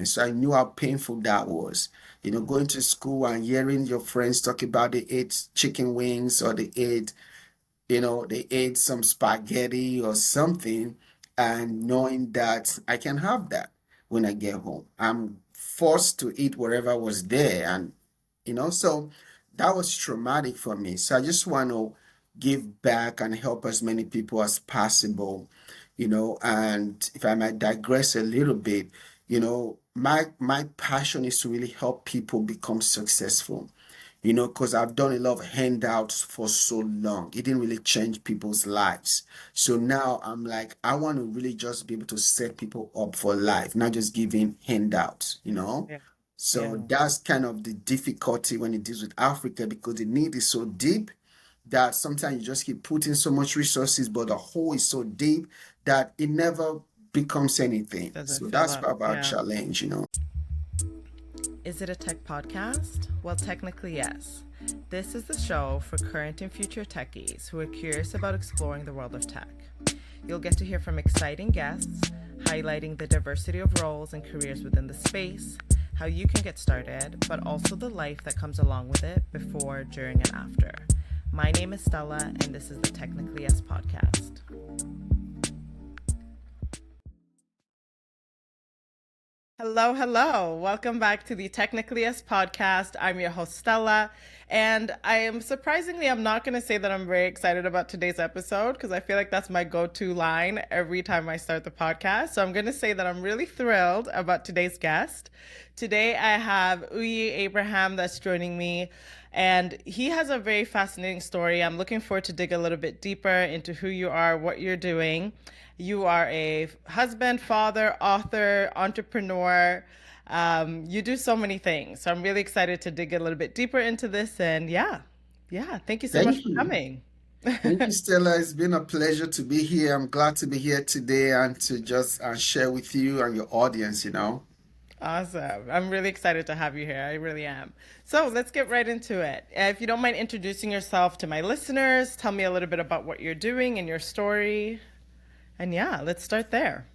And so I knew how painful that was. Going to school and hearing your friends talk about they ate chicken wings or they ate some spaghetti or something, and knowing that I can have that when I get home. I'm forced to eat whatever was there. So that was traumatic for me. So I just want to give back and help as many people as possible, and if I might digress a little bit, my passion is to really help people become successful, because I've done a lot of handouts for so long. It didn't really change people's lives. So now I'm like, I want to really just be able to set people up for life, not just giving handouts. Yeah. So Yeah. that's kind of the difficulty when it deals with Africa, because the need is so deep that sometimes you just keep putting so much resources, but the hole is so deep that it never becomes anything. Doesn't So fill that's up. our Yeah. challenge. Is it a tech podcast? Well, technically, yes. This is the show for current and future techies who are curious about exploring the world of tech. You'll get to hear from exciting guests, highlighting the diversity of roles and careers within the space, how you can get started, but also the life that comes along with it before, during, and after. My name is Stella, and this is the Technically Yes podcast. Hello, hello. Welcome back to the Technically Yes podcast. I'm your host, Stella. And I'm not going to say that I'm very excited about today's episode because I feel like that's my go to line every time I start the podcast. So I'm going to say that I'm really thrilled about today's guest. Today I have Uyi Abraham that's joining me. And he has a very fascinating story. I'm looking forward to dig a little bit deeper into who you are, what you're doing. You are a husband, father, author, entrepreneur. You do so many things. So I'm really excited to dig a little bit deeper into this. And yeah, thank you so much Thank for you. coming. Thank you, Stella. It's been a pleasure to be here. I'm glad to be here today and to just share with you and your audience. Awesome. I'm really excited to have you here. I really am. So let's get right into it. If you don't mind introducing yourself to my listeners, tell me a little bit about what you're doing and your story. And yeah, let's start there.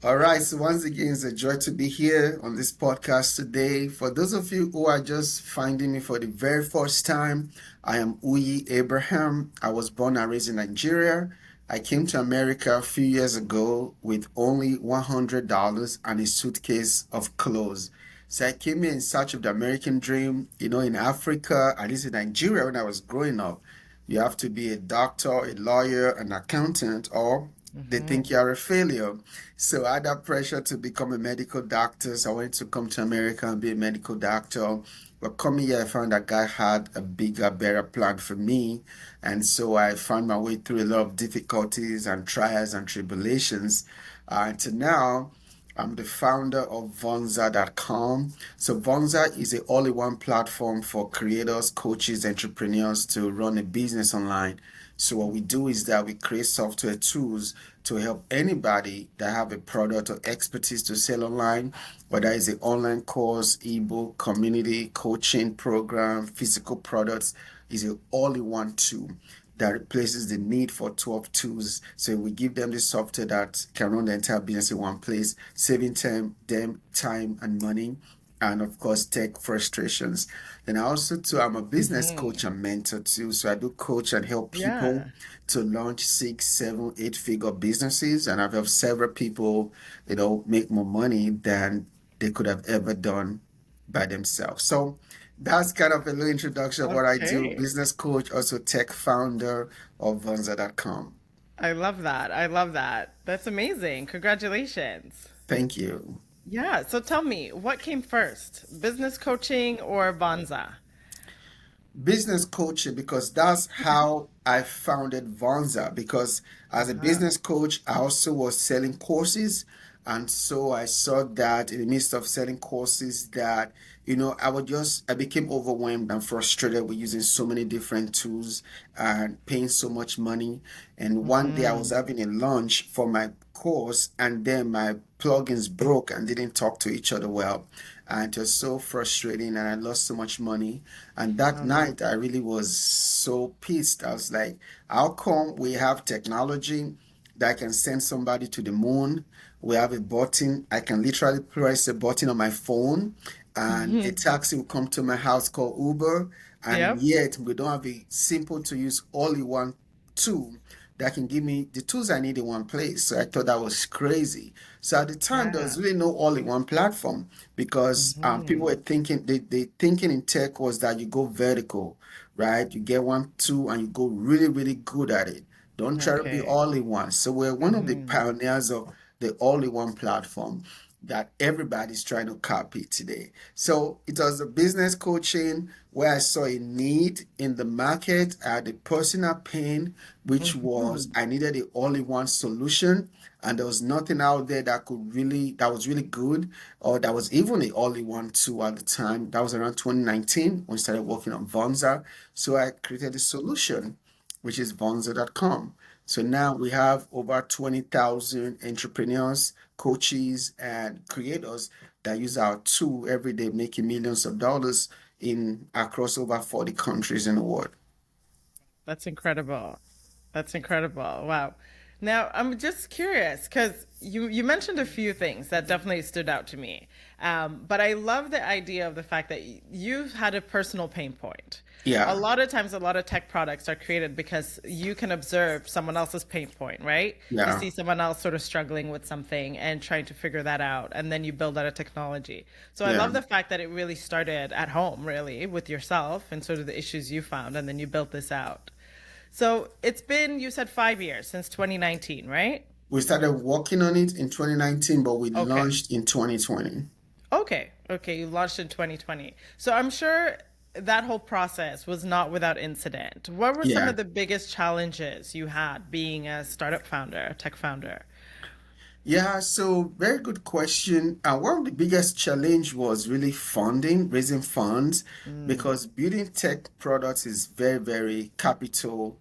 All right. So once again, it's a joy to be here on this podcast today. For those of you who are just finding me for the very first time, I am Uyi Abraham. I was born and raised in Nigeria. I came to America a few years ago with only $100 and a suitcase of clothes. So I came here in search of the American dream. In Africa, at least in Nigeria, when I was growing up, you have to be a doctor, a lawyer, an accountant, or they Hmm. think you're a failure. So I had that pressure to become a medical doctor. So I wanted to come to America and be a medical doctor. But coming here, I found that God had a bigger, better plan for me. And so I found my way through a lot of difficulties and trials and tribulations. Until now, I'm the founder of Vonza.com. So Vonza is a all-in-one platform for creators, coaches, entrepreneurs to run a business online. So what we do is that we create software tools to help anybody that have a product or expertise to sell online, whether it's an online course, ebook, community, coaching program, physical products, is an all-in-one tool that replaces the need for 12 tools. So we give them the software that can run the entire business in one place, saving them time and money, and of course tech frustrations. Then I also too I'm a business Hmm. coach and mentor too. So I do coach and help people Yeah. to launch 6, 7, 8 figure businesses, and I've helped several people, make more money than they could have ever done by themselves. So that's kind of a little introduction of what I do. Okay. Business coach, also tech founder of Vonza.com. I love that. I love that. That's amazing. Congratulations. Thank you. Yeah. So tell me, what came first, business coaching or Vonza? Business coaching, because that's how I founded Vonza. Because as a Uh-huh. business coach, I also was selling courses. And so I saw that in the midst of selling courses that, I became overwhelmed and frustrated with using so many different tools and paying so much money. And one day I was Hmm. having a launch for my course, and then my plugins broke and didn't talk to each other well. And it was so frustrating, and I lost so much money. And that Oh no. night, I really was so pissed. I was like, how come we have technology, that I can send somebody to the moon. We have a button. I can literally press a button on my phone and a taxi will come to my house called Uber. And Yep. yet we don't have a simple to use all-in-one tool that can give me the tools I need in one place. So I thought that was crazy. So at the time, there Yeah. was really no all-in-one platform because people Hmm. were thinking, they thinking in tech was that you go vertical, right? You get one tool and you go really, really good at it. Don't try to be Okay. all in one. So we're one of the Hmm. pioneers of the all-in-one platform that everybody's trying to copy today. So it was a business coaching where I saw a need in the market. I had a personal pain, which was Hmm. I needed a all-in-one solution, and there was nothing out there that was really good, or that was even a all-in-one tool at the time. That was around 2019 when I started working on Vonza. So I created a solution, which is Vonza.com. So now we have over 20,000 entrepreneurs, coaches, and creators that use our tool every day, making millions of dollars in across over 40 countries in the world. That's incredible. That's incredible. Wow. Now, I'm just curious because you mentioned a few things that definitely stood out to me. But I love the idea of the fact that you've had a personal pain point. A Yeah, lot of times, a lot of tech products are created because you can observe someone else's pain point, right? You yeah, see someone else sort of struggling with something and trying to figure that out, and then you build out a technology. So I yeah. love the fact that it really started at home, really, with yourself and sort of the issues you found, and then you built this out. So it's been, you said 5 years since 2019, right? We started working on it in 2019, but we Okay. launched in 2020. Okay. Okay. You launched in 2020. So I'm sure that whole process was not without incident. What were some Yeah. of the biggest challenges you had being a startup founder, a tech founder? Yeah, so very good question. One of the biggest challenge was really funding, raising funds, Mm, because building tech products is very, very capital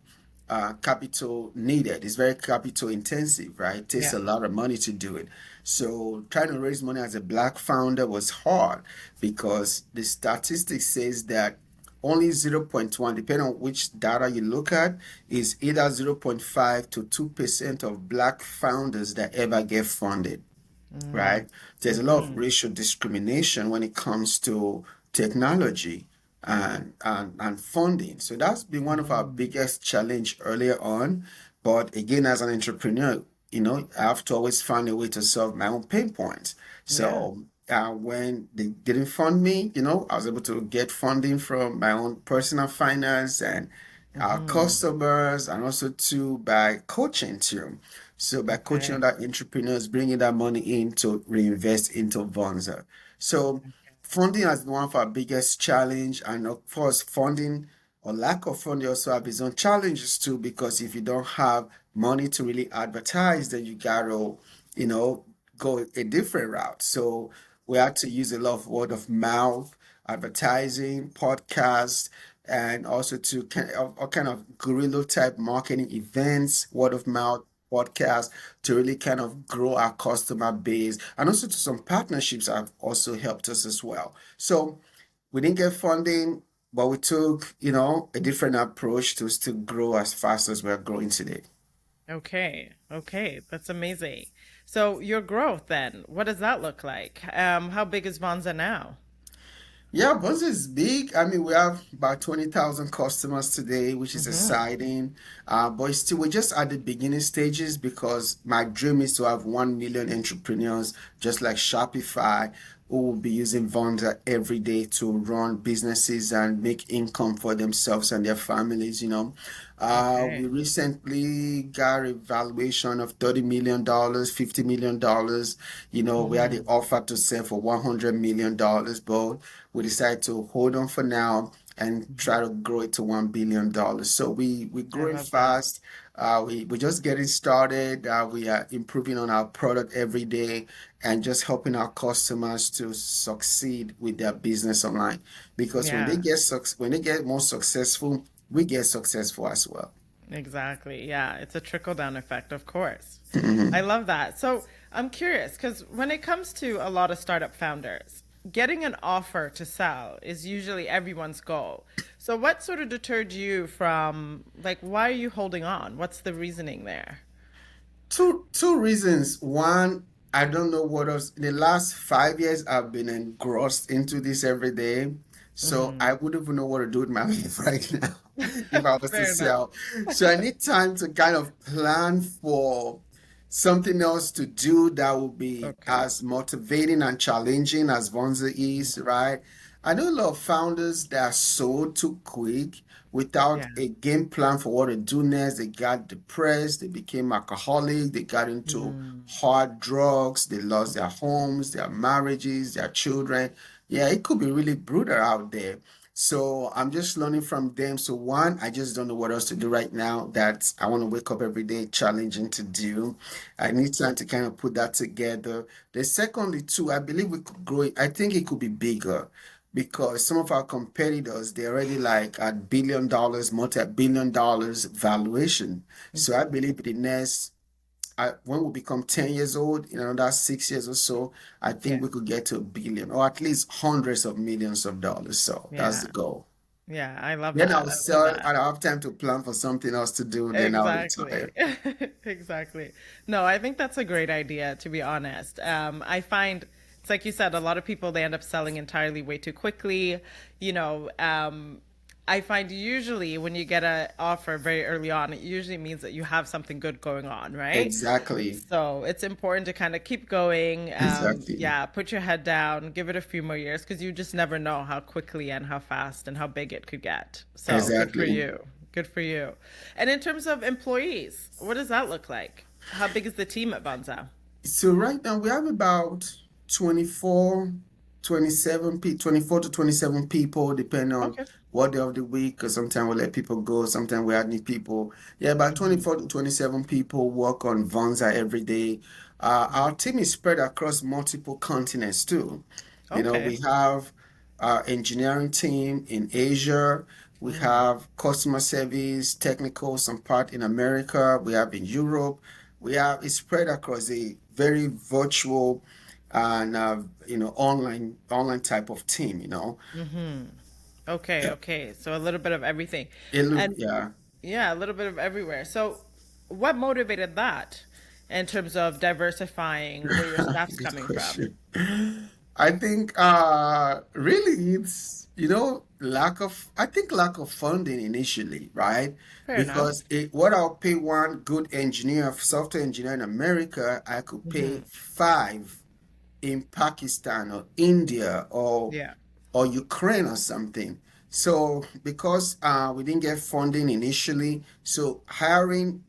needed. It's very capital intensive, right? It takes yeah. a lot of money to do it. So trying to raise money as a black founder was hard because the statistics says that only zero point 0.1, depending on which data you look at, is either 0.5 to 2% of black founders that ever get funded, Mm, right? There's a lot of mm-hmm. racial discrimination when it comes to technology and funding. So that's been one of our Mm-hmm. biggest challenge earlier on. But again, as an entrepreneur, I have to always find a way to solve my own pain points. Yeah. So when they didn't fund me, I was able to get funding from my own personal finance and our Mm-hmm. customers, and also too by coaching too. So by coaching Okay. other entrepreneurs, bringing that money in to reinvest into Vonza. So funding has been one of our biggest challenge, and of course, funding or lack of funding also have its own challenges too. Because if you don't have money to really advertise, then you gotta, you know, go a different route. So we had to use a lot of word of mouth, advertising, podcasts, and also to kind of all kind of guerrilla type marketing events, word of mouth, podcast to really kind of grow our customer base, and also to some partnerships have also helped us as well. So we didn't get funding, but we took, a different approach to still grow as fast as we're growing today. Okay. Okay. That's amazing. So your growth then, what does that look like? How big is Vonza now? Yeah, Buzz is big. I mean, we have about 20,000 customers today, which is Mm-hmm. exciting. But still, we're just at the beginning stages because my dream is to have 1 million entrepreneurs, just like Shopify, who will be using Vonda every day to run businesses and make income for themselves and their families. We Okay. recently got a valuation of $30 million, $50 million. We had the Mm, offer to sell for $100 million, but we decided to hold on for now and try to grow it to $1 billion. So we're I growing love that. fast. We're just getting started. We are improving on our product every day and just helping our customers to succeed with their business online. Because Yeah, when they get more successful, we get successful as well. exactly. Yeah, it's a trickle down effect, of course. I Mhm. love that. So I'm curious because when it comes to a lot of startup founders, getting an offer to sell is usually everyone's goal. So what sort of deterred you from, like, why are you holding on? What's the reasoning there? Two reasons. One, I don't know what else. In the last 5 years, I've been engrossed into this every day. So Hmm. I wouldn't even know what to do with my life right now if I was to Fair enough. sell. So I need time to kind of plan for something else to do that will be Okay. as motivating and challenging as Vonza is, right? I know a lot of founders that are sold too quick without Yeah. a game plan for what to do next. They got depressed, they became alcoholic, they got into Mm. hard drugs, they lost their homes, their marriages, their children. Yeah, it could be really brutal out there. So I'm just learning from them. So one, I just don't know what else to do right now. That I want to wake up every day, challenging to do. I need time to kind of put that together. The secondly, too, I believe we could grow it. I think it could be bigger because some of our competitors, they're already like at billion dollars, multi-billion dollars valuation. So I Mhm. believe the next, when we become 10 years old, in another 6 years or so, I think Yeah. we could get to a billion or at least hundreds of millions of dollars. So that's the Yeah. goal. Yeah. I love Then that. I'll I love sell, that. I'll have time to plan for something else to do, then I'll Exactly. retire. Exactly. No, I think that's a great idea, to be honest. I find it's like you said, a lot of people they end up selling entirely way too quickly. You know, I find usually when you get an offer very early on, it usually means that you have something good going on, right? Exactly. So it's important to kind of keep going. Exactly. Yeah, put your head down, give it a few more years because you just never know how quickly and how fast and how big it could get. So good for Exactly. you. Good for you. And in terms of employees, what does that look like? How big is the team at Vonza? So right now we have about 24, 24 to 27 people, depending on Okay. what day of the week, because sometimes we let people go, sometimes we add new people. Yeah, about Hmm. 24 to 27 people work on Vonza every day. Our team is spread across multiple continents too. Okay. We have our engineering team in Asia. We Mm. have customer service, technical, some part in America. We have in Europe. We have it's spread across a very virtual and online type of team. Hmm. Okay, Yeah. okay. So a little bit of everything. It look And yeah. yeah, a little bit of everywhere. So what motivated that in terms of diversifying where your staff's Good coming from? question. I think really it's lack of funding initially, right? Fair enough. Because what I'll pay one good engineer, software engineer in America, I could pay Hmm. five in Pakistan or India Yeah. or Ukraine or something. So because we didn't get funding initially, so hiring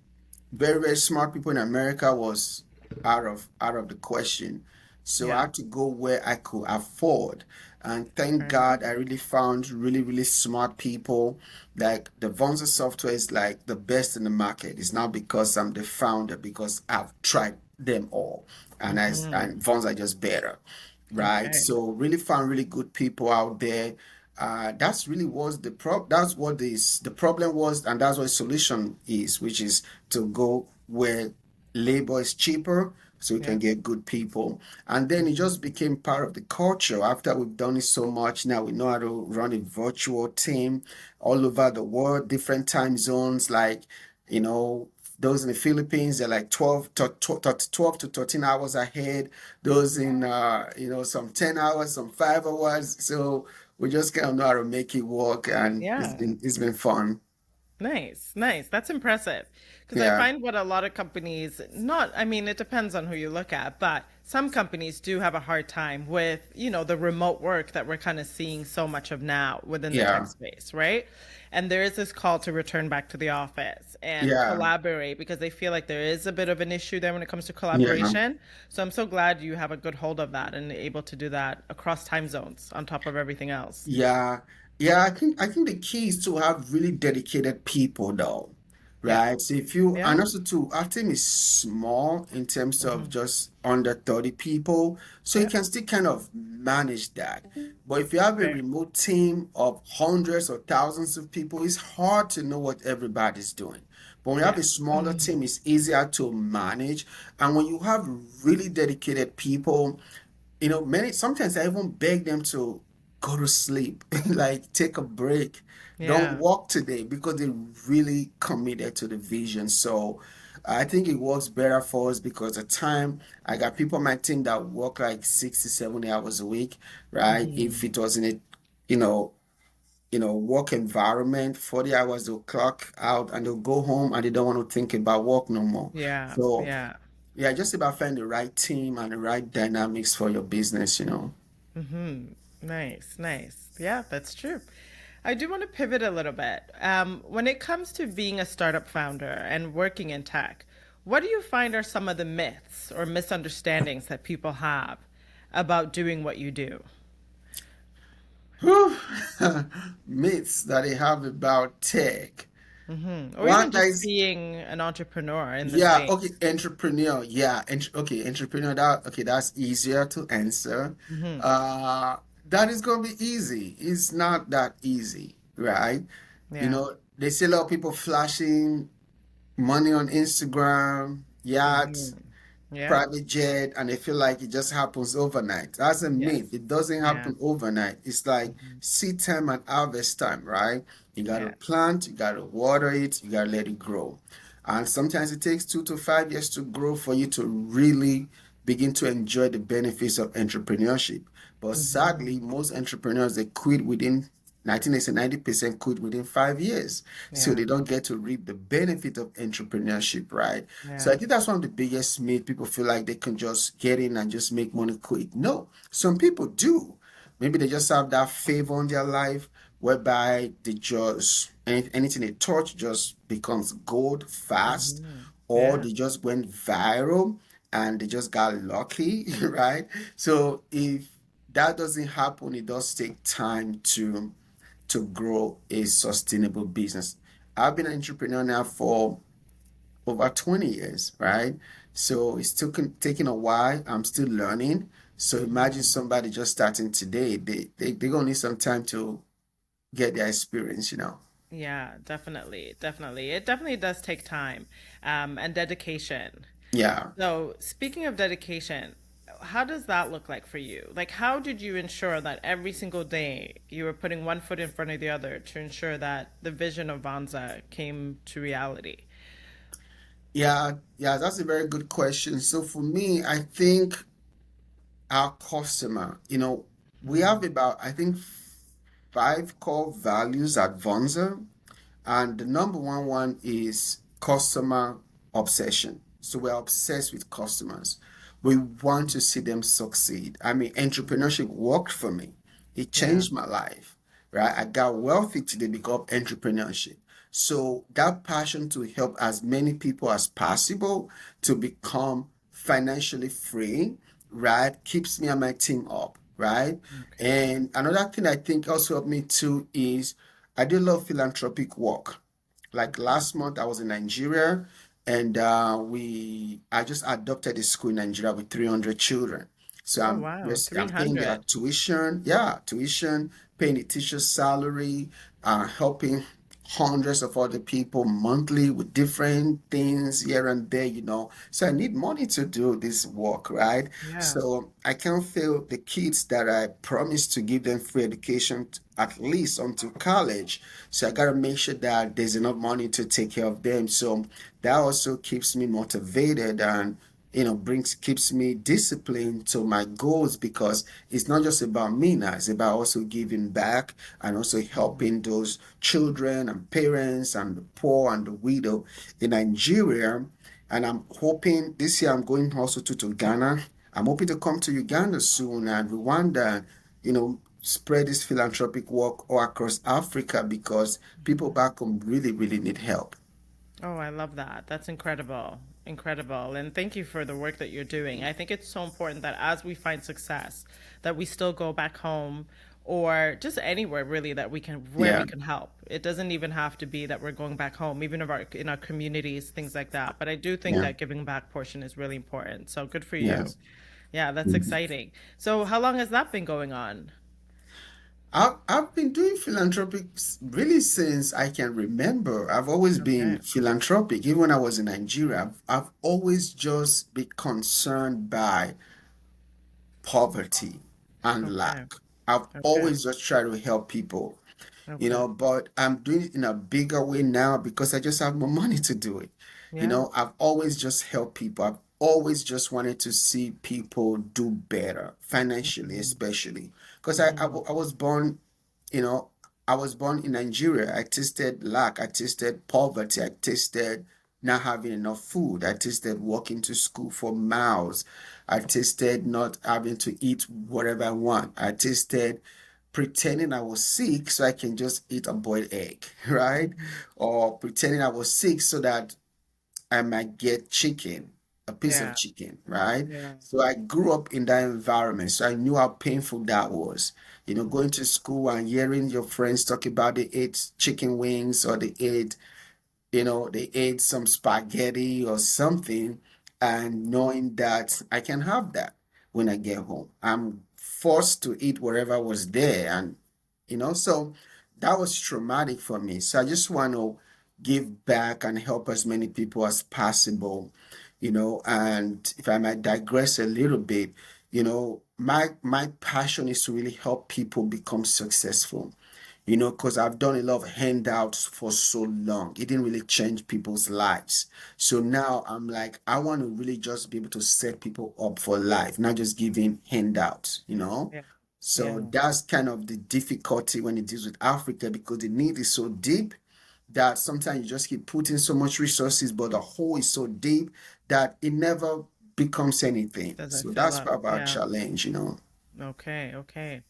very, very smart people in America was out of the question. So I Yeah. had to go where I could afford. And thank Fair enough. God I really found really, really smart people. Like the Vonza software is like the best in the market. It's not because I'm the founder, because I've tried them all. Hmm. And Vonza are just better. Right. Okay. So really found really good people out there. That's really was that's what the problem was, and that's what the solution is, which is to go where labor is cheaper so we can Yeah. get good people. And then it Hmm. just became part of the culture. After we've done it so much, now we know how to run a virtual team all over the world, different time zones, like, you know, those in the Philippines, they're like 12 to 13 hours ahead. Those in, some 10 hours, some 5 hours. So we just kind of know how to make it work, and it's Yeah. been it's been fun. Nice, nice. That's impressive. Because I Yeah, find what a lot of companies, not, I mean, it depends on who you look at, but some companies do have a hard time with, the remote work that we're kind of seeing so much of now within the tech yeah, space, right? And there is this call to return back to the office and yeah, collaborate because they feel like there is a bit of an issue there when it comes to yeah, collaboration. So I'm so glad you have a good hold of that and able to do that across time zones on top of everything else. yeah, yeah. I think the key is to have really dedicated people, though, Yeah. right? So if you Yeah. and also too, our team is small in terms of Hmm. just under 30 people, so you Yeah. can still kind of manage that. But if you have a Fair. remote team of hundreds or thousands of people, it's hard to know what everybody's doing. But when you have Yeah. a smaller team, it's easier to manage. And when you have really dedicated people, many sometimes I even beg them to go to sleep, like take a break, don't Yeah. work today because they really committed to the vision. So I think it works better for us because at the time I got people on my team that work like 60, 70 hours a week, right? If Hmm. it was in a, you know, work environment, 40 hours they'll clock out and they'll go home and they don't want to think about work no more. Yeah, So yeah. yeah, just about finding the right team and the right dynamics for your business. Hmm. Nice, nice. Yeah, that's true. I do want to pivot a little bit. When it comes to being a startup founder and working in tech, what do you find are some of the myths or misunderstandings that people have about doing what you do? Whew. Myths that they have about tech. Hmm. Or One even that just is being an entrepreneur in the Yeah, okay, States. entrepreneur. Yeah, okay, entrepreneur. That's easier to answer. Hmm. Uh, that is gonna be easy. It's not that easy, right? Yeah. They see a lot of people flashing money on Instagram, yachts, Hmm. Yeah. private jet, and they feel like it just happens overnight. That's a myth. Yes. It doesn't Yeah. happen overnight. It's like Hmm. seed time and harvest time, right? You gotta Yeah. plant, you gotta water it, you gotta let it grow. And sometimes it takes 2 to 5 years to grow for you to really begin to enjoy the benefits of entrepreneurship. But sadly, Hmm. most entrepreneurs they quit within 90% quit within 5 years. So Yeah. they don't get to reap the benefit of entrepreneurship, right? So I Yeah. think that's one of the biggest myths. People feel like they can just get in and just make money quick. No, some people do. Maybe they just have that favor on their life whereby they just anything they touch just becomes gold fast, Hmm. or Yeah. they just went viral and they just got lucky, right? So if that doesn't happen, it does take time to grow a sustainable business. I've been an entrepreneur now for over 20 years, right? So it's taking a while. I'm still learning. So imagine Hmm. somebody just starting today. They're gonna need some time to get their experience. Yeah, definitely. Definitely. It definitely does take time, and dedication. Yeah. So, speaking of dedication, how does that look like for you? Like, how did you ensure that every single day you were putting one foot in front of the other to ensure that the vision of Vonza came to reality? Yeah, yeah, that's a very good question. So for me, I think our customer, we have about, I think, five core values at Vonza. And the number one is customer obsession. So we're obsessed with customers. We want to see them succeed. I mean, entrepreneurship worked for me. It Yeah. changed my life, right? I got wealthy today because of entrepreneurship. So that passion to help as many people as possible to become financially free, right, keeps me and my team up, right? Okay. And another thing I think also helped me too is I do a lot of philanthropic work. Like last month, I was in Nigeria, and I just adopted a school in Nigeria with 300 children. So Oh, I'm wow. just I'm paying their 300. tuition, yeah, tuition, paying the teacher's salary, helping hundreds of other people monthly with different things here and there. So I need money to do this work, right? Yeah. So I can't fail the kids that I promised to give them free education at least until college. So I gotta make sure that there's enough money to take care of them. So that also keeps me motivated and brings keeps me disciplined to my goals because it's not just about me now, it's about also giving back and also helping those children and parents and the poor and the widow in Nigeria. And I'm hoping this year I'm going also to Ghana. I'm hoping to come to Uganda soon and Rwanda, spread this philanthropic work all across Africa because people back home really, really need help. Oh, I love that. That's incredible. Incredible. And thank you for the work that you're doing. I think it's so important that as we find success, that we still go back home or just anywhere really that we can where we Yeah, can help. It doesn't even have to be that we're going back home, even if our in our communities, things like that. But I do think yeah, that giving back portion is really important. So good for you. yes. Yeah, that's Mhm. exciting. So how long has that been going on? I've been doing philanthropics really since I can remember. I've always Okay. been philanthropic. Even when I was in Nigeria, I've always just been concerned by poverty and Okay. lack. I've Okay. always just tried to help people, Okay. but I'm doing it in a bigger way now because I just have more money to do it. Yeah. I've always just helped people. I've always just wanted to see people do better, financially, Mhm. especially. Because Mhm. I was born, you know, I was born in Nigeria. I tasted lack. I tasted poverty. I tasted not having enough food. I tasted walking to school for miles. I tasted not having to eat whatever I want. I tasted pretending I was sick so I can just eat a boiled egg, right? Mhm. Or pretending I was sick so that I might get chicken, a piece of Yeah. chicken, right? Yeah. So I grew up in that environment. So I knew how painful that was. Going to school and hearing your friends talk about they ate chicken wings or they ate some spaghetti or something, and knowing that I can have that when I get home. I'm forced to eat whatever was there. So that was traumatic for me. So I just want to give back and help as many people as possible, and if I might digress a little bit, my passion is to really help people become successful, because I've done a lot of handouts for so long. It didn't really change people's lives. So now I'm like, I want to really just be able to set people up for life, not just giving handouts. Yeah. So Yeah. that's kind of the difficulty when it deals with Africa because the need is so deep that sometimes you just keep putting so much resources, but the hole is so deep that it never becomes anything. Doesn't So fill that's up. part of our Yeah. challenge. Okay, okay.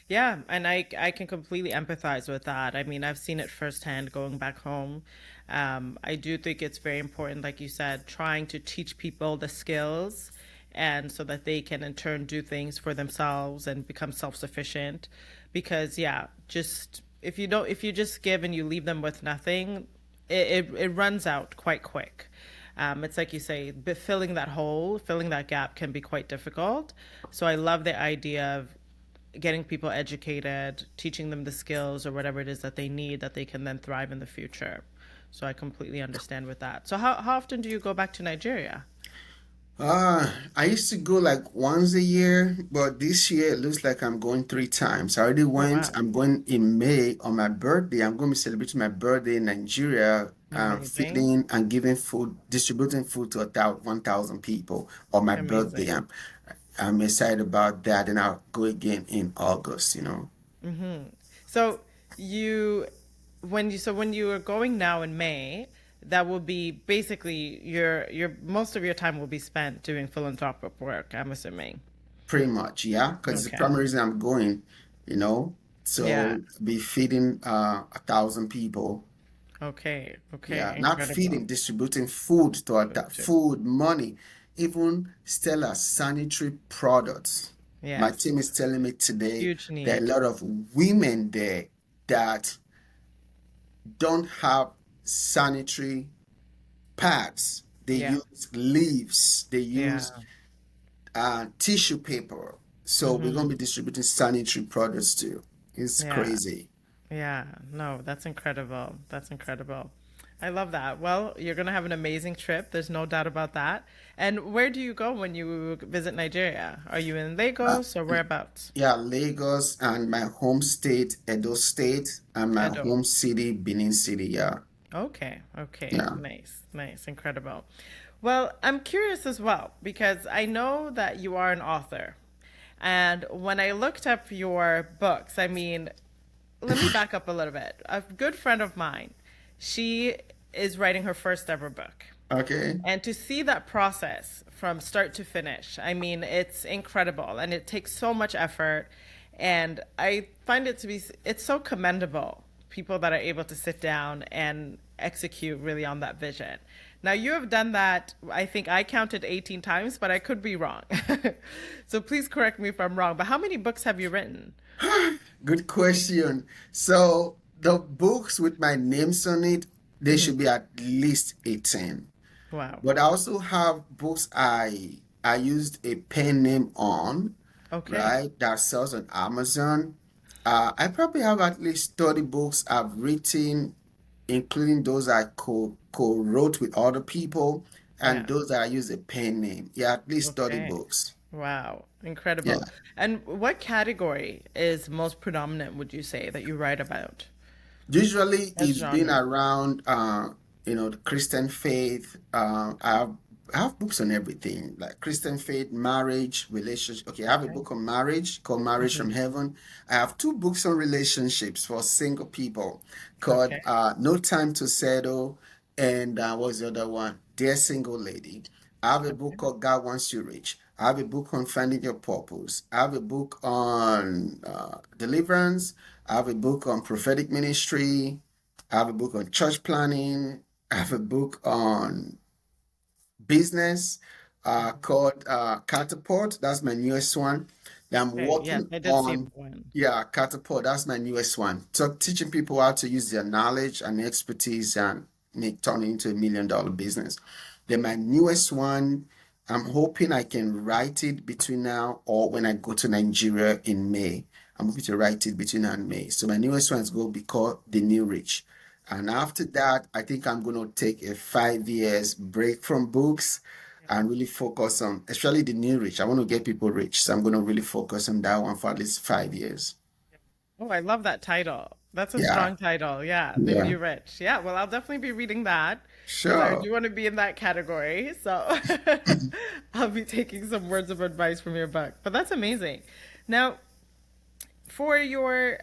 Yeah, and I can completely empathize with that. I mean, I've seen it firsthand going back home. I do think it's very important, like you said, trying to teach people the skills and so that they can in turn do things for themselves and become self-sufficient. Because yeah, just if you just give and you leave them with nothing, it runs out quite quick. It's like you say, but filling that hole, filling that gap can be quite difficult. So I love the idea of getting people educated, teaching them the skills or whatever it is that they need that they can then thrive in the future. So I completely understand with that. So how often do you go back to Nigeria? I used to go like once a year, but this year it looks like I'm going 3 times. I already Oh went. wow. I'm going in May on my birthday. I'm going to be celebrating my birthday in Nigeria, Amazing. feeding and giving food, distributing food to 1,000 people on my birthday. Amazing. I'm excited about that, and I'll go again in August. So you when you are going now in May, that will be basically your most of your time will be spent doing philanthropic work, I'm assuming. Pretty much, yeah, because the Okay. primary reason I'm going, you know, Yeah. so be feeding 1,000 people. Okay. Yeah, Okay. not Incredible. feeding, distributing food to Gotcha. food, money, even Stella sanitary products. My Yes. team is telling me today Huge there are a need. lot of women there that don't have sanitary pads. They Yeah. use leaves, they use Yeah. tissue paper. So we're going Mm-hmm. to be distributing sanitary products too. It's Yeah. crazy. Yeah. No, that's incredible. That's incredible. I love that. Well, you're going to have an amazing trip. There's no doubt about that. And where do you go when you visit Nigeria? Are you in Uh, Lagos or whereabouts? Yeah, Lagos and my home state, Edo State, and my Edo. home city, Benin City. Yeah, Okay, okay, yeah. nice, nice, incredible. Well, I'm curious as well because I know that you are an author. And when I looked up your books, I mean, let me back up a little bit. A good friend of mine, she is writing her first ever book. Okay. And to see that process from start to finish, I mean, it's incredible and it takes so much effort. And I find it to be, it's so commendable, people that are able to sit down and execute really on that vision. Now, you have done that, I think I counted 18 times, but I could be wrong. So please correct me if I'm wrong. But how many books have you written? Good question. So the books with my names on it, they Hmm. should be at least 18. Wow. But I also have books I used a pen name on, Okay. right? That sells on Amazon. I probably have at least 30 books I've written, including those I co-wrote with other people and Yeah. those that I use a pen name. Yeah, at least 30 Okay. books. Wow, Yeah. incredible. And what category is most predominant, would you say, that you write about? Usually As it's been genre? around the Christian faith. I have books on everything, like Christian faith, marriage, relationship. Okay, I have a Okay. book on marriage called Marriage from Hmm. Heaven. I have two books on relationships for single people called Okay. No Time to Settle and what's the other one? Dear Single Lady. I have a book Okay. called God Wants You Rich. I have a book on finding your purpose. I have a book on deliverance. I have a book on prophetic ministry. I have a book on church planning. I have a book on business called Catapult. That's my newest one that I'm Okay. Yes, working I did see that on. one. Yeah, Catapult. That's my newest one. So teaching people how to use their knowledge and expertise and turn it into $1 million business. Then my newest one, I'm hoping I can write it between now or when I go to Nigeria in May. I'm hoping to write it between now and May. So my newest one is going to be called The New Rich. And after that, I think I'm going to take a 5 years break from books and really focus on, especially the new rich. I want to get people rich. So I'm going to really focus on that one for at least 5 years. Oh, I love that title. That's a Yeah. strong title. Yeah, The Yeah. New Rich. Yeah, well, I'll definitely be reading that because I Sure. do want to be in that category. So I'll be taking some words of advice from your book. But that's amazing. Now, for your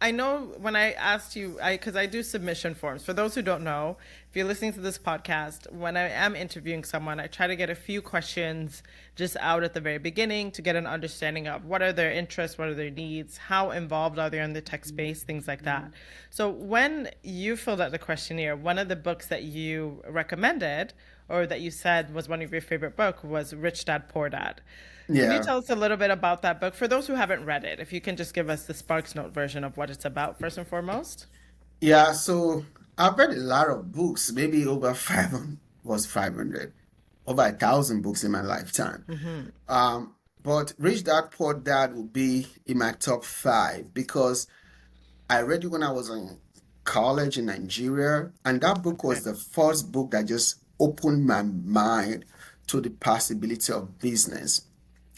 I know when I asked you, because I do submission forms. For those who don't know, if you're listening to this podcast, when I am interviewing someone, I try to get a few questions just out at the very beginning to get an understanding of what are their interests, what are their needs, how involved are they in the tech space, things like that. So when you filled out the questionnaire, one of the books that you recommended or that you said was one of your favorite book was Rich Dad Poor Dad. Can you Yeah. tell us a little bit about that book for those who haven't read it? If you can just give us the Sparks Note version of what it's about, first and foremost. Yeah. So I've read a lot of books, maybe over 500, was 500, over 1,000 books in my lifetime. Mm-hmm. But Rich Dad Poor Dad will be in my top five because I read it when I was in college in Nigeria, and that book Okay. was the first book that just opened my mind to the possibility of business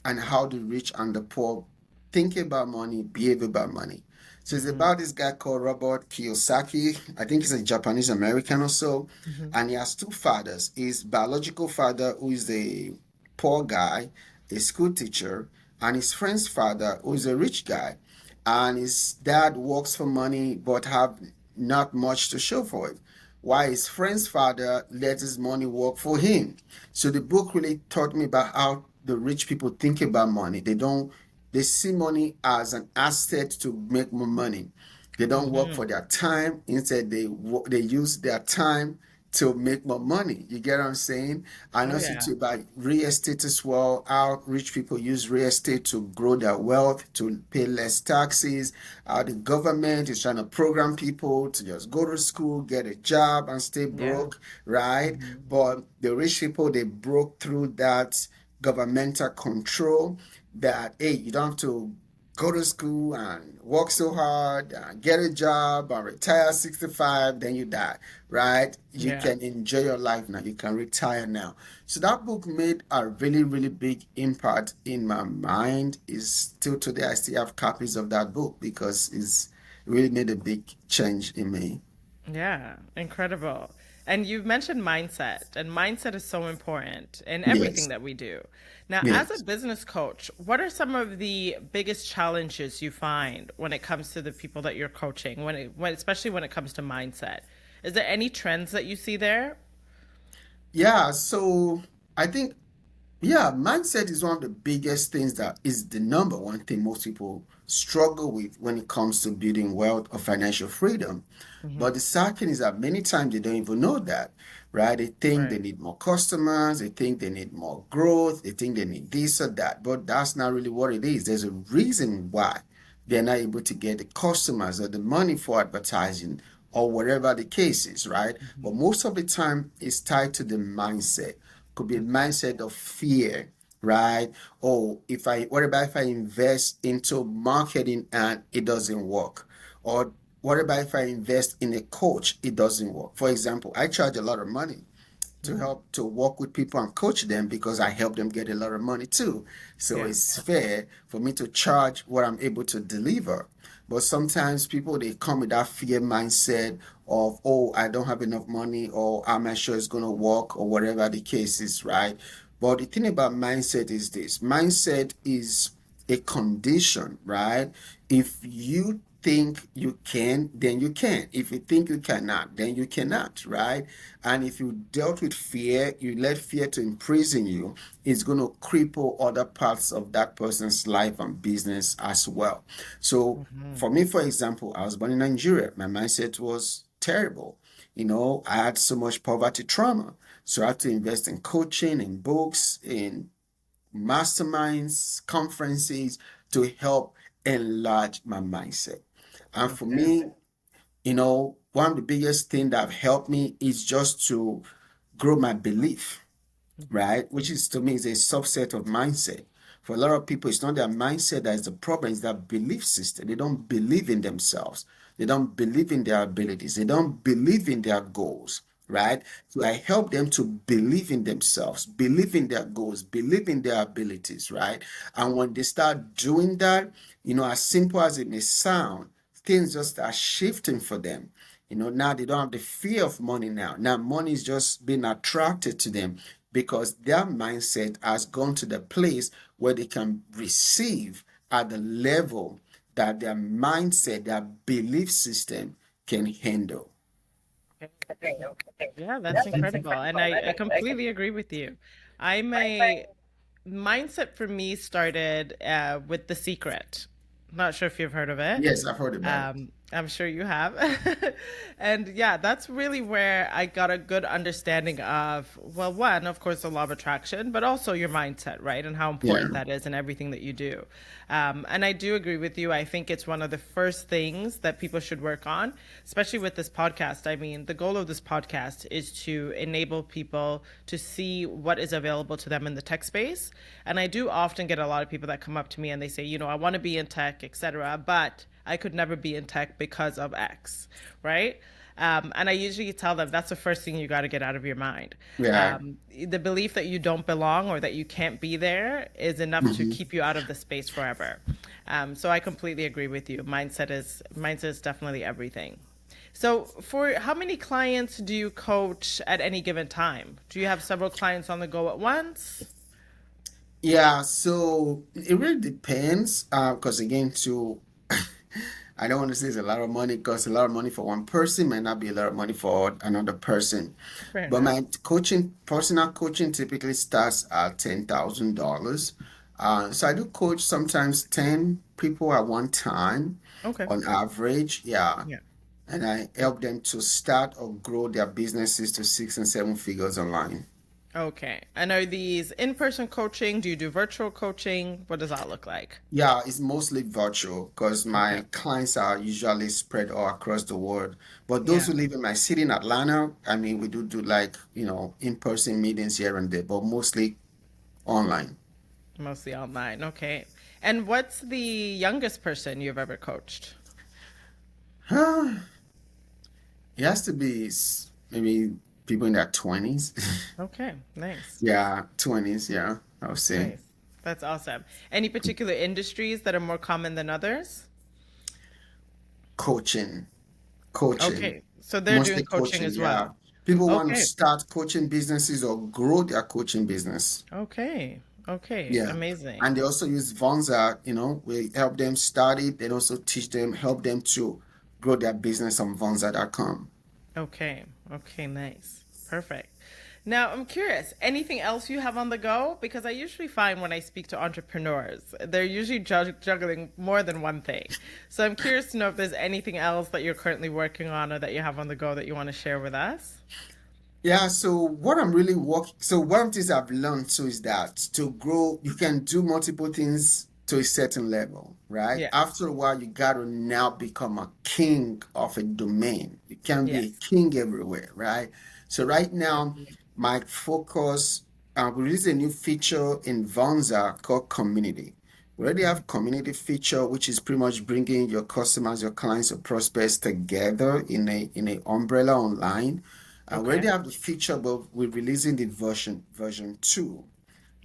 and how the rich and the poor think about money, behave about money. So it's Mm-hmm. about this guy called Robert Kiyosaki. I think he's a Japanese American or so. Mm-hmm. And he has two fathers. His biological father, who is a poor guy, a school teacher, and his friend's father, who is a rich guy. And his dad works for money but have not much to show for it. While his friend's father lets his money work for him. So the book really taught me about how the rich people think about money. They see money as an asset to make more money. They don't work Mm-hmm. for their time. Instead, they use their time to make more money. You get what I'm saying? And Oh also yeah. too about real estate as well, how rich people use real estate to grow their wealth, to pay less taxes, how the government is trying to program people to just go to school, get a job, and stay Yeah. broke, right? Mm-hmm. But the rich people, they broke through that governmental control that, hey, you don't have to go to school and work so hard and get a job and retire 65, then you die, right? You Yeah. can enjoy your life now. You can retire now. So that book made a really, really big impact in my mind. Is still today, I still have copies of that book because it's really made a big change in me. Yeah. Incredible. And you've mentioned mindset, and mindset is so important in everything Yes, that we do. Now, as a yes. business coach, what are some of the biggest challenges you find when it comes to the people that you're coaching, especially when it comes to mindset? Is there any trends that you see there? Yeah, so I think yeah, mindset is one of the biggest things that is the number one thing most people struggle with when it comes to building wealth or financial freedom. Hmm. But the sad thing is that many times they don't even know that, right? They think they Right. need more customers, they think they need more growth, they think they need this or that, but that's not really what it is. There's a reason why they're not able to get the customers or the money for advertising or whatever the case is, right? Hmm. But most of the time, it's tied to the mindset. Could be a Okay. mindset of fear, right? Oh, what about if I invest into marketing and it doesn't work? Or what about if I invest in a coach, it doesn't work? For example, I charge a lot of money to Mm-hmm. help to work with people and coach them because I help them get a lot of money too. So Yeah. it's fair for me to charge what I'm able to deliver. But sometimes people they come with that fear mindset of, oh, I don't have enough money, or I'm not sure it's gonna work, or whatever the case is, right? But the thing about mindset is this: mindset is a condition, right? If you think you can, then you can. If you think you cannot, then you cannot, right? And if you dealt with fear, you let fear to imprison you, it's going to cripple other parts of that person's life and business as well. So Mm-hmm. for me, for example, I was born in Nigeria. My mindset was terrible. I had so much poverty trauma. So I had to invest in coaching, in books, in masterminds, conferences to help enlarge my mindset. And for Okay. me, one of the biggest things that have helped me is just to grow my belief, Mm-hmm. right? Which is to me is a subset of mindset. For a lot of people, it's not their mindset that is the problem, it's their belief system. They don't believe in themselves. They don't believe in their abilities. They don't believe in their goals, right? So I help them to believe in themselves, believe in their goals, believe in their abilities, right? And when they start doing that, as simple as it may sound, things just start shifting for them. Now they don't have the fear of money now. Now money is just being attracted to them because their mindset has gone to the place where they can receive at the level that their mindset, their belief system can handle. Okay. Yeah, that's incredible. And I completely agree with you. I'm a mindset for me started with The Secret. Not sure if you've heard of it. Yes, I've heard about it. I'm sure you have. And yeah, that's really where I got a good understanding of, well, one, of course, the law of attraction, but also your mindset, right? And how Yeah, important that is in everything that you do. And I do agree with you. I think it's one of the first things that people should work on, especially with this podcast. I mean, the goal of this podcast is to enable people to see what is available to them in the tech space. And I do often get a lot of people that come up to me and they say, I want to be in tech, etc., but I could never be in tech because of X, right? And I usually tell them that's the first thing you got to get out of your mind. yeah. The belief that you don't belong or that you can't be there is enough to Mhm. keep you out of the space forever. So I completely agree with you. Mindset is definitely everything. So, for how many clients do you coach at any given time? Do you have several clients on the go at once? Yeah, so it really depends. Because again, to I don't want to say it's a lot of money because a lot of money for one person might not be a lot of money for another person. Fair But enough. my personal coaching typically starts at $10,000. So I do coach sometimes 10 people at one time Okay. on average. Yeah. Yeah. And I help them to start or grow their businesses to six and seven figures online. Okay. And are these in person coaching? Do you do virtual coaching? What does that look like? Yeah, it's mostly virtual because Okay. my clients are usually spread all across the world. But those Yeah. who live in my city in Atlanta, I mean, we do like, in-person meetings here and there, but mostly online. Mostly online. Okay. And what's the youngest person you've ever coached? It has to be maybe people in their 20s. Okay. Nice. Yeah, 20s, yeah, I would say. Nice. That's awesome. Any particular industries that are more common than others? Coaching, coaching, Okay. So they're doing mostly coaching coaching, as yeah. well. People want to Okay. start coaching businesses or grow their coaching business. Okay. Okay. Yeah. Amazing. And they also use Vonza, we help them start it, then also teach them, help them to grow their business on Vonza.com. Okay. Okay. Nice. Perfect. Now, I'm curious, anything else you have on the go? Because I usually find when I speak to entrepreneurs, they're usually juggling more than one thing. So I'm curious to know if there's anything else that you're currently working on or that you have on the go that you want to share with us. Yeah, so one of the things I've learned too is that to grow, you can do multiple things to a certain level, right? Yes. After a while, you got to now become a king of a domain. You can't be a Yes. king everywhere, right? So right now, my focus, we released a new feature in Vonza called Community. We already have community feature, which is pretty much bringing your customers, your clients, your prospects together in a umbrella online. We already Okay. have the feature, but we're releasing the version 2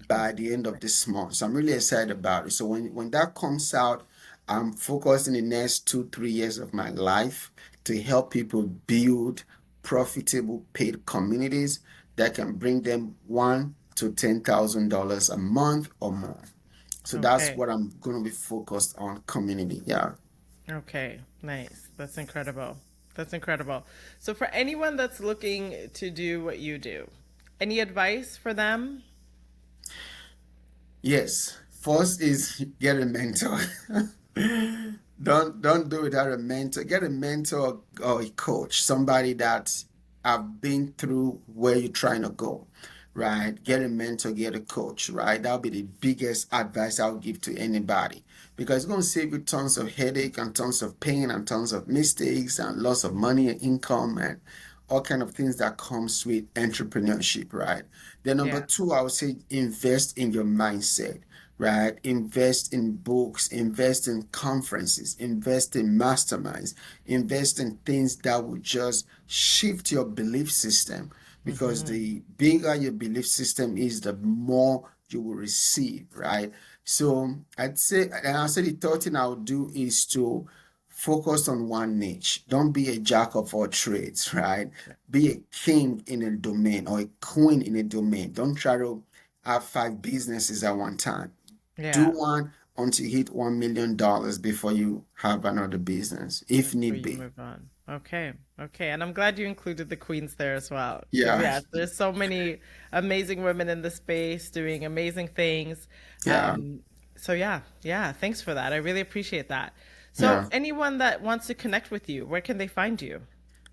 by the end of this month. So I'm really excited about it. So when that comes out, I'm focused in the next 2, 3 years of my life to help people build profitable paid communities that can bring them $1 to $10,000 a month or more. So that's Okay. what I'm going to be focused on community. Yeah. Okay. Nice. That's incredible. That's incredible. So, for anyone that's looking to do what you do, any advice for them? Yes. First is get a mentor. Don't do it without a mentor. Get a mentor or a coach, somebody that have been through where you're trying to go, right? Get a mentor, get a coach, right? That'll be the biggest advice I'll give to anybody because it's going to save you tons of headache and tons of pain and tons of mistakes and loss of money and income and all kind of things that comes with entrepreneurship, right? Then number Yeah. two, I would say invest in your mindset, right? Invest in books, invest in conferences, invest in masterminds, invest in things that will just shift your belief system because Mm-hmm. the bigger your belief system is, the more you will receive, right? So I'd say the third thing I would do is to focus on one niche. Don't be a jack of all trades, right? Be a king in a domain or a queen in a domain. Don't try to have five businesses at one time. Do Yeah. one until you hit $1 million before you have another business, if Before need you be. move on. Okay. Okay. And I'm glad you included the queens there as well. Because, Yeah, yes, there's so many amazing women in the space doing amazing things. yeah, Um, so, yeah. Yeah. Thanks for that. I really appreciate that. So, yeah. anyone that wants to connect with you, where can they find you?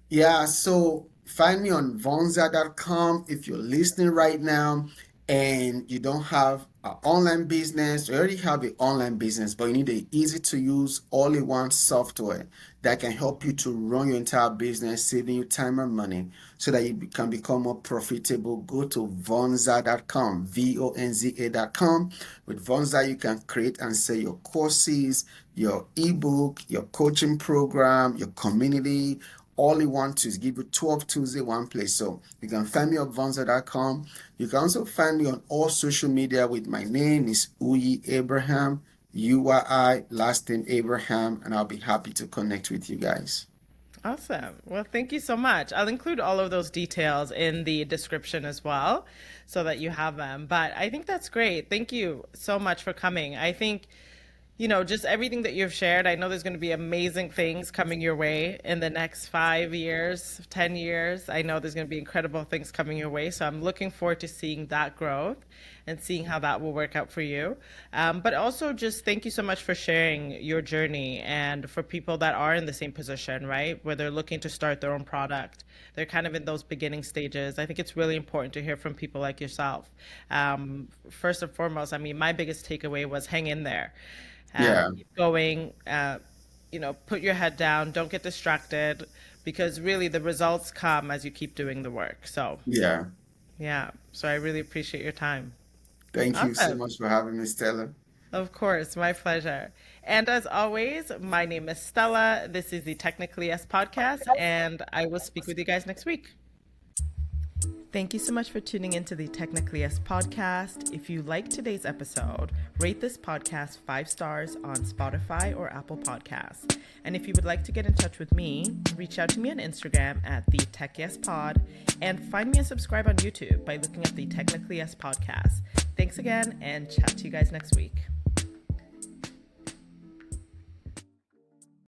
Yeah, so find me on Vonza.com if you're listening right now and you don't have an online business, you already have an online business, but you need an easy to use all-in-one software that can help you to run your entire business, saving you time and money so that you can become more profitable. Go to Vonza.com, Vonza.com. With Vonza, you can create and sell your courses, your ebook, your coaching program, your community all you want to is give you 12 tools in one place. So you can find me at Vonza.com. You can also find me on all social media with my name is Uyi Abraham, UYI, last name Abraham, and I'll be happy to connect with you guys. Awesome. Well, thank you so much. I'll include all of those details in the description as well so that you have them. But I think that's great. Thank you so much for coming. I think, just everything that you've shared, I know there's going to be amazing things coming your way in the next 5 years, 10 years. I know there's going to be incredible things coming your way. So I'm looking forward to seeing that growth and seeing how that will work out for you. But also, just thank you so much for sharing your journey and for people that are in the same position, right? Where they're looking to start their own product. They're kind of in those beginning stages. I think it's really important to hear from people like yourself. First and foremost, I mean, my biggest takeaway was hang in there, Yeah, keep going, put your head down, don't get distracted, because really the results come as you keep doing the work. So, yeah. yeah, so I really appreciate your time. Thank you so Awesome. much for having me, Stella. Of course, my pleasure. And as always, my name is Stella. This is the Technically Yes podcast, and I will speak with you guys next week. Thank you so much for tuning into the Technically Yes podcast. If you liked today's episode, rate this podcast 5 stars on Spotify or Apple Podcasts. And if you would like to get in touch with me, reach out to me on Instagram at the Tech Yes Pod, and find me and subscribe on YouTube by looking up the Technically Yes podcast. Thanks again, and chat to you guys next week.